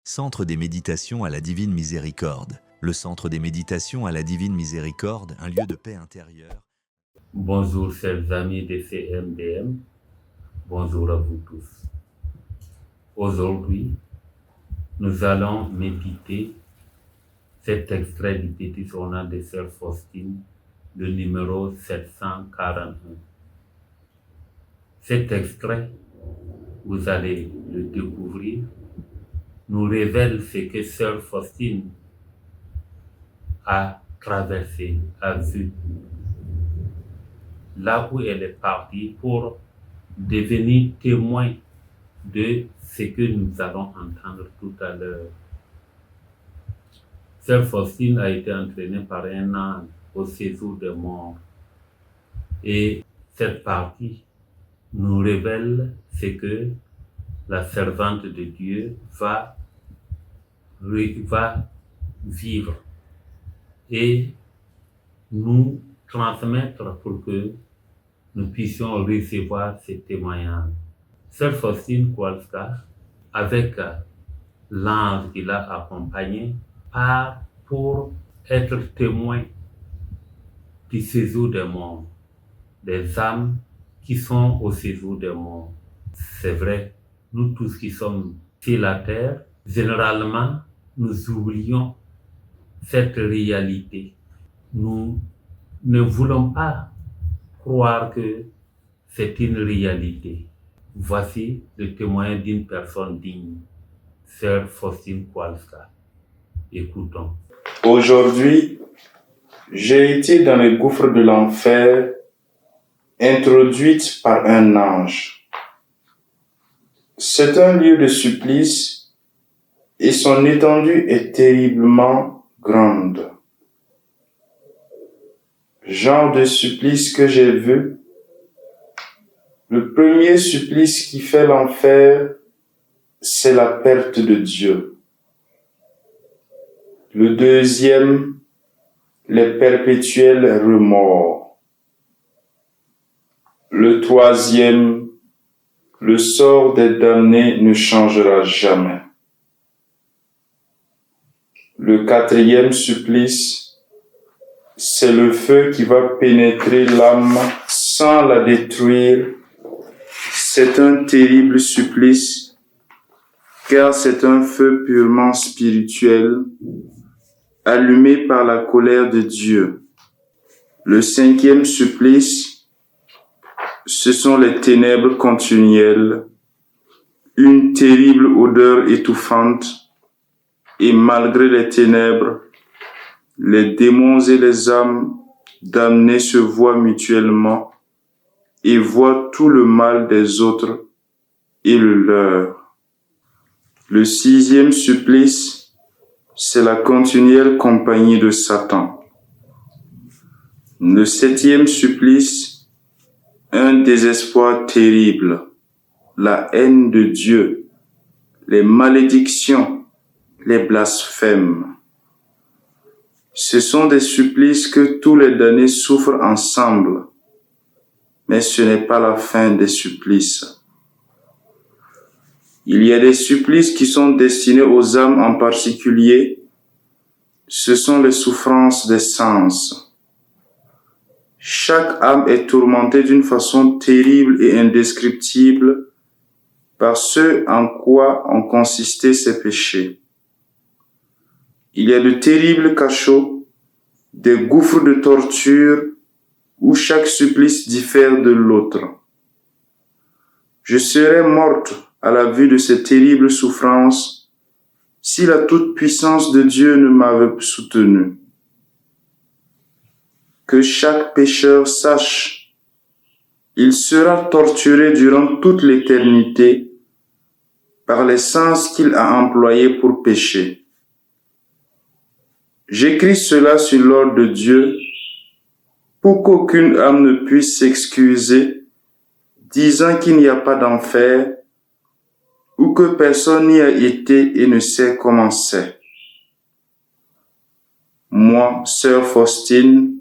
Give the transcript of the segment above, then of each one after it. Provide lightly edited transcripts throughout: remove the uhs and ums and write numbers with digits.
Centre des méditations à la Divine Miséricorde. Le Centre des méditations à la Divine Miséricorde, un lieu de paix intérieure. Bonjour chers amis de CMDM, bonjour à vous tous. Aujourd'hui, nous allons méditer cet extrait du Petit Journal de Sœur Faustine, le numéro 741. Cet extrait, vous allez le découvrir, nous révèle ce que Sœur Faustine a traversé, a vu, là où elle est partie pour devenir témoin de ce que nous allons entendre tout à l'heure. Sœur Faustine a été entraînée par un ange au séjour des morts. Et cette partie nous révèle ce que la servante de Dieu va vivre et nous transmettre pour que nous puissions recevoir ces témoignages. Sœur Faustine Kowalska, avec l'ange qui l'a accompagné, part pour être témoin du séjour des morts, des âmes qui sont au séjour des morts. C'est vrai, nous tous qui sommes sur la terre, généralement, nous oublions cette réalité. Nous ne voulons pas croire que c'est une réalité. Voici le témoignage d'une personne digne, Sœur Faustine Kowalska. Écoutons. Aujourd'hui, j'ai été dans les gouffres de l'enfer, introduite par un ange. C'est un lieu de supplice et son étendue est terriblement grande. Genre de supplice que j'ai vu. Le premier supplice qui fait l'enfer, c'est la perte de Dieu. Le deuxième, les perpétuels remords. Le troisième, le sort des damnés ne changera jamais. Le quatrième supplice, c'est le feu qui va pénétrer l'âme sans la détruire. C'est un terrible supplice, car c'est un feu purement spirituel, allumé par la colère de Dieu. Le cinquième supplice, ce sont les ténèbres continuelles, une terrible odeur étouffante, et malgré les ténèbres, les démons et les âmes damnées se voient mutuellement et voient tout le mal des autres et le leur. Le sixième supplice, c'est la continuelle compagnie de Satan. Le septième supplice, un désespoir terrible, la haine de Dieu, les malédictions, les blasphèmes. Ce sont des supplices que tous les damnés souffrent ensemble, mais ce n'est pas la fin des supplices. Il y a des supplices qui sont destinés aux âmes en particulier. Ce sont les souffrances des sens. Chaque âme est tourmentée d'une façon terrible et indescriptible par ce en quoi ont consisté ses péchés. Il y a de terribles cachots, des gouffres de torture où chaque supplice diffère de l'autre. Je serais morte à la vue de ces terribles souffrances si la toute-puissance de Dieu ne m'avait soutenue. Que chaque pécheur sache, il sera torturé durant toute l'éternité par les sens qu'il a employés pour pécher. J'écris cela sur l'ordre de Dieu pour qu'aucune âme ne puisse s'excuser disant qu'il n'y a pas d'enfer ou que personne n'y a été et ne sait comment c'est. Moi, Sœur Faustine,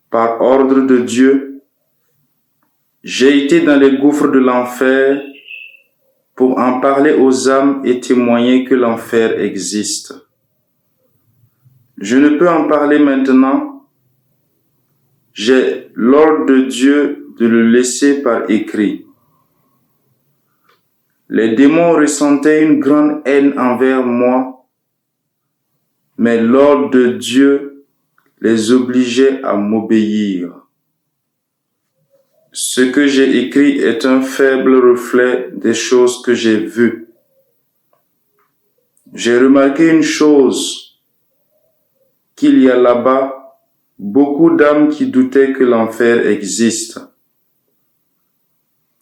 par ordre de Dieu, j'ai été dans les gouffres de l'enfer pour en parler aux âmes et témoigner que l'enfer existe. Je ne peux en parler maintenant. J'ai l'ordre de Dieu de le laisser par écrit. Les démons ressentaient une grande haine envers moi, mais l'ordre de Dieu les obligeait à m'obéir. Ce que j'ai écrit est un faible reflet des choses que j'ai vues. J'ai remarqué une chose, qu'il y a là-bas beaucoup d'âmes qui doutaient que l'enfer existe.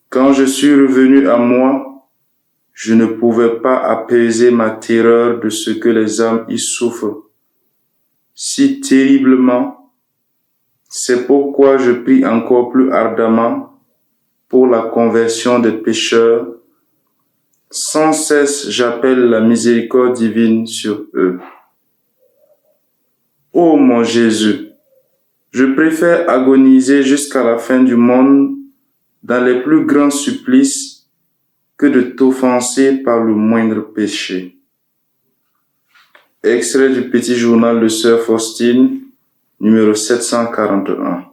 Quand je suis revenu à moi, je ne pouvais pas apaiser ma terreur de ce que les âmes y souffrent si terriblement. C'est pourquoi je prie encore plus ardemment pour la conversion des pécheurs. Sans cesse, j'appelle la miséricorde divine sur eux. Ô mon Jésus, je préfère agoniser jusqu'à la fin du monde dans les plus grands supplices que de t'offenser par le moindre péché. Extrait du petit journal de Sœur Faustine, numéro 741.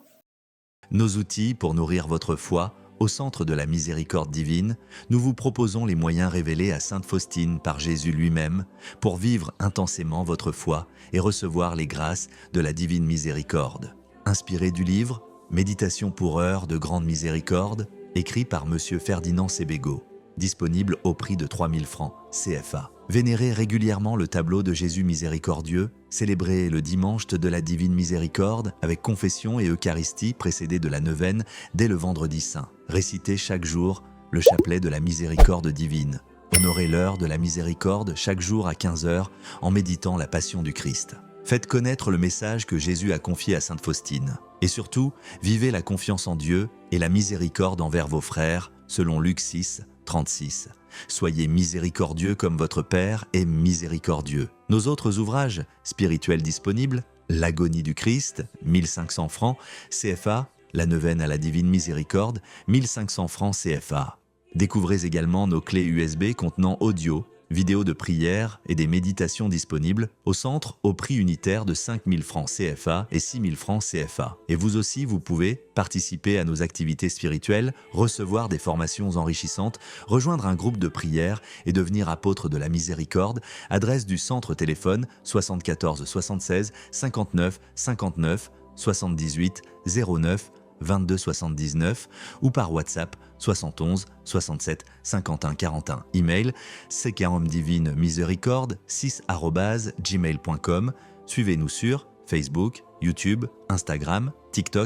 Nos outils pour nourrir votre foi, au centre de la miséricorde divine, nous vous proposons les moyens révélés à Sainte Faustine par Jésus lui-même pour vivre intensément votre foi et recevoir les grâces de la divine miséricorde. Inspiré du livre « Méditation pour heure de grande miséricorde », écrit par M. Ferdinand Sebego, disponible au prix de 3000 francs CFA. Vénérez régulièrement le tableau de Jésus miséricordieux, célébrez le dimanche de la divine miséricorde avec confession et Eucharistie précédée de la neuvaine dès le vendredi saint. Récitez chaque jour le chapelet de la miséricorde divine. Honorez l'heure de la miséricorde chaque jour à 15 h en méditant la passion du Christ. Faites connaître le message que Jésus a confié à Sainte Faustine. Et surtout, vivez la confiance en Dieu et la miséricorde envers vos frères, selon Luc 6, 36. Soyez miséricordieux comme votre Père est miséricordieux. Nos autres ouvrages spirituels disponibles, L'agonie du Christ, 1500 francs CFA, La neuvaine à la divine miséricorde, 1500 francs CFA. Découvrez également nos clés USB contenant audio, vidéos de prières et des méditations disponibles au centre au prix unitaire de 5000 francs CFA et 6000 francs CFA. Et vous aussi, vous pouvez participer à nos activités spirituelles, recevoir des formations enrichissantes, rejoindre un groupe de prière et devenir apôtre de la miséricorde. Adresse du centre téléphone 74 76 59 59 78 09 22 79 ou par WhatsApp 71 67 51 41. Email ckhomedivinemiséricorde6@gmail.com. Suivez-nous sur Facebook, YouTube, Instagram, TikTok